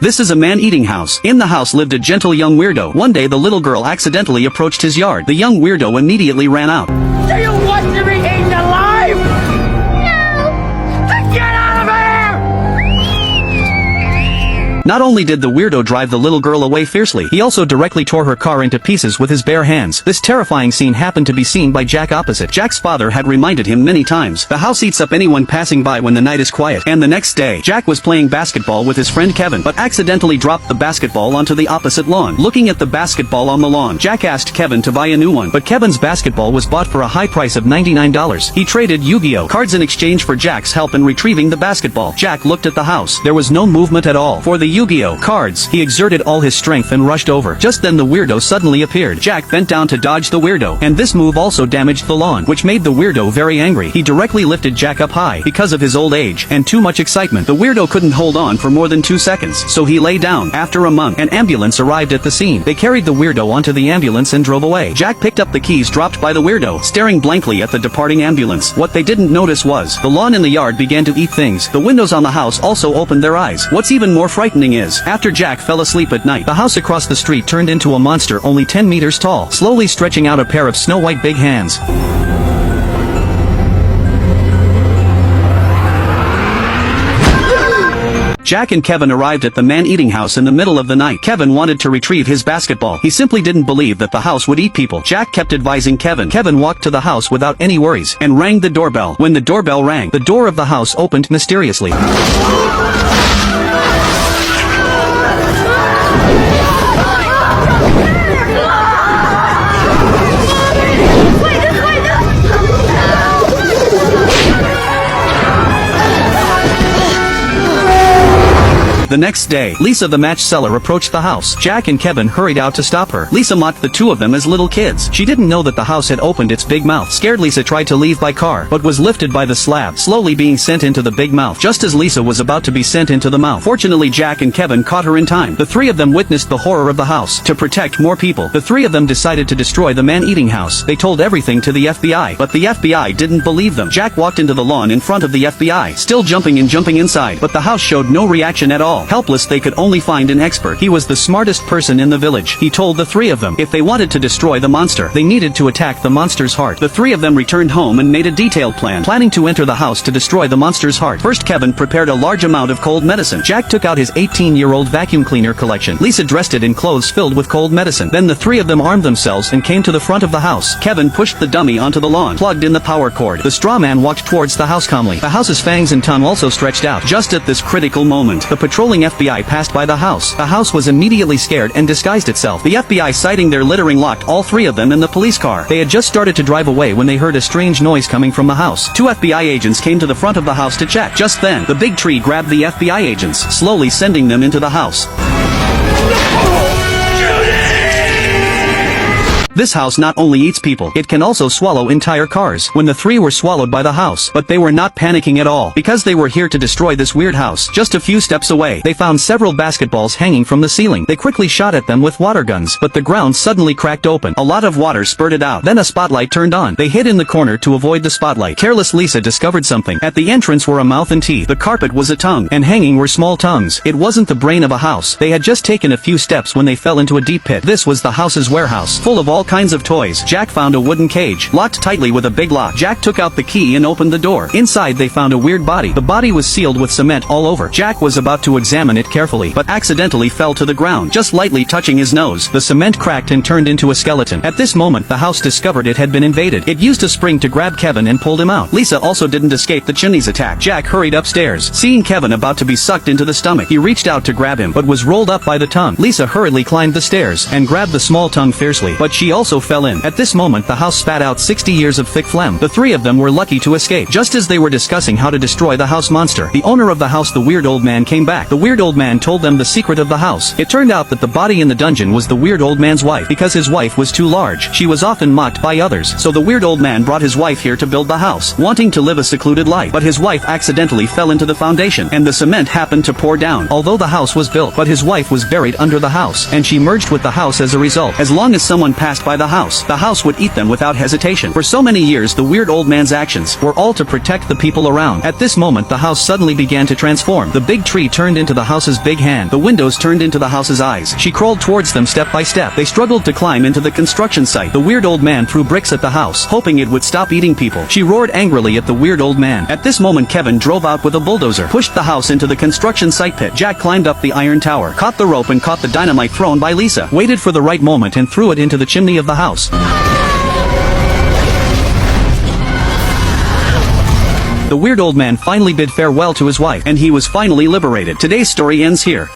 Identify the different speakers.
Speaker 1: This is a man-eating house. In the house lived a gentle young weirdo. One day the little girl accidentally approached his yard. The young weirdo immediately ran out.
Speaker 2: Do you want to be eaten alive? No! Then get out of here!
Speaker 1: Not only did the weirdo drive the little girl away fiercely, he also directly tore her car into pieces with his bare hands. This terrifying scene happened to be seen by Jack opposite. Jack's father had reminded him many times, the house eats up anyone passing by when the night is quiet. And the next day, Jack was playing basketball with his friend Kevin, but accidentally dropped the basketball onto the opposite lawn. Looking at the basketball on the lawn, Jack asked Kevin to buy a new one, but Kevin's basketball was bought for a high price of $99. He traded Yu-Gi-Oh cards in exchange for Jack's help in retrieving the basketball. Jack looked at the house. There was no movement at all. For the Yu-Gi-Oh cards, he exerted all his strength and rushed over. Just then the weirdo suddenly appeared. Jack bent down to dodge the weirdo, and this move also damaged the lawn, which made the weirdo very angry. He directly lifted Jack up high. Because of his old age and too much excitement, the weirdo couldn't hold on for more than 2 seconds, so he lay down. After a month, an ambulance arrived at the scene. They carried the weirdo onto the ambulance and drove away. Jack picked up the keys dropped by the weirdo, staring blankly at the departing ambulance. What they didn't notice was, the lawn in the yard began to eat things. The windows on the house also opened their eyes. What's even more frightening is, after Jack fell asleep at night, the house across the street turned into a monster only 10 meters tall, slowly stretching out a pair of snow-white big hands. Jack and Kevin arrived at the man-eating house in the middle of the night. Kevin wanted to retrieve his basketball. He simply didn't believe that the house would eat people. Jack kept advising Kevin. Kevin walked to the house without any worries, and rang the doorbell. When the doorbell rang, the door of the house opened mysteriously. The next day, Lisa the match seller approached the house. Jack and Kevin hurried out to stop her. Lisa mocked the two of them as little kids. She didn't know that the house had opened its big mouth. Scared, Lisa tried to leave by car, but was lifted by the slab, slowly being sent into the big mouth. Just as Lisa was about to be sent into the mouth, fortunately Jack and Kevin caught her in time. The three of them witnessed the horror of the house. To protect more people, the three of them decided to destroy the man-eating house. They told everything to the FBI, but the FBI didn't believe them. Jack walked into the lawn in front of the FBI, still jumping and jumping inside, but the house showed no reaction at all. Helpless, they could only find an expert. He was the smartest person in the village. He told the three of them, if they wanted to destroy the monster, they needed to attack the monster's heart. The three of them returned home and made a detailed plan, planning to enter the house to destroy the monster's heart. First, Kevin prepared a large amount of cold medicine. Jack took out his 18-year-old vacuum cleaner collection. Lisa dressed it in clothes filled with cold medicine. Then the three of them armed themselves and came to the front of the house. Kevin pushed the dummy onto the lawn, plugged in the power cord. The straw man walked towards the house calmly. The house's fangs and tongue also stretched out. Just at this critical moment, the patrolling FBI passed by the house. The house was immediately scared and disguised itself. The FBI, sighting their littering, locked all three of them in the police car. They had just started to drive away when they heard a strange noise coming from the house. Two FBI agents came to the front of the house to check. Just then, the big tree grabbed the FBI agents, slowly sending them into the house. This house not only eats people, it can also swallow entire cars. When the three were swallowed by the house, but they were not panicking at all, because they were here to destroy this weird house. Just a few steps away, they found several basketballs hanging from the ceiling. They quickly shot at them with water guns, but the ground suddenly cracked open. A lot of water spurted out. Then a spotlight turned on. They hid in the corner to avoid the spotlight. Careless Lisa discovered something. At the entrance were a mouth and teeth. The carpet was a tongue, and hanging were small tongues. It wasn't the brain of a house. They had just taken a few steps when they fell into a deep pit. This was the house's warehouse, full of all kinds of toys. Jack found a wooden cage, locked tightly with a big lock. Jack took out the key and opened the door. Inside they found a weird body. The body was sealed with cement all over. Jack was about to examine it carefully, but accidentally fell to the ground, just lightly touching his nose. The cement cracked and turned into a skeleton. At this moment, the house discovered it had been invaded. It used a spring to grab Kevin and pulled him out. Lisa also didn't escape the chimney's attack. Jack hurried upstairs. Seeing Kevin about to be sucked into the stomach, he reached out to grab him, but was rolled up by the tongue. Lisa hurriedly climbed the stairs and grabbed the small tongue fiercely, but she also fell in. At this moment, the house spat out 60 years of thick phlegm. The three of them were lucky to escape. Just as they were discussing how to destroy the house monster, the owner of the house, the weird old man, came back. The weird old man told them the secret of the house. It turned out that the body in the dungeon was the weird old man's wife. Because his wife was too large, she was often mocked by others. So the weird old man brought his wife here to build the house, wanting to live a secluded life. But his wife accidentally fell into the foundation, and the cement happened to pour down. Although the house was built, but his wife was buried under the house, and she merged with the house as a result. As long as someone passed by the house would eat them without hesitation. For so many years the weird old man's actions were all to protect the people around. At this moment the house suddenly began to transform. The big tree turned into the house's big hand. The windows turned into the house's eyes. She crawled towards them step by step. They struggled to climb into the construction site. The weird old man threw bricks at the house, hoping it would stop eating people. She roared angrily at the weird old man. At this moment Kevin drove out with a bulldozer, pushed the house into the construction site pit. Jack climbed up the iron tower, caught the rope and caught the dynamite thrown by Lisa, waited for the right moment and threw it into the chimney of the house. The weird old man finally bid farewell to his wife, and he was finally liberated. Today's story ends here.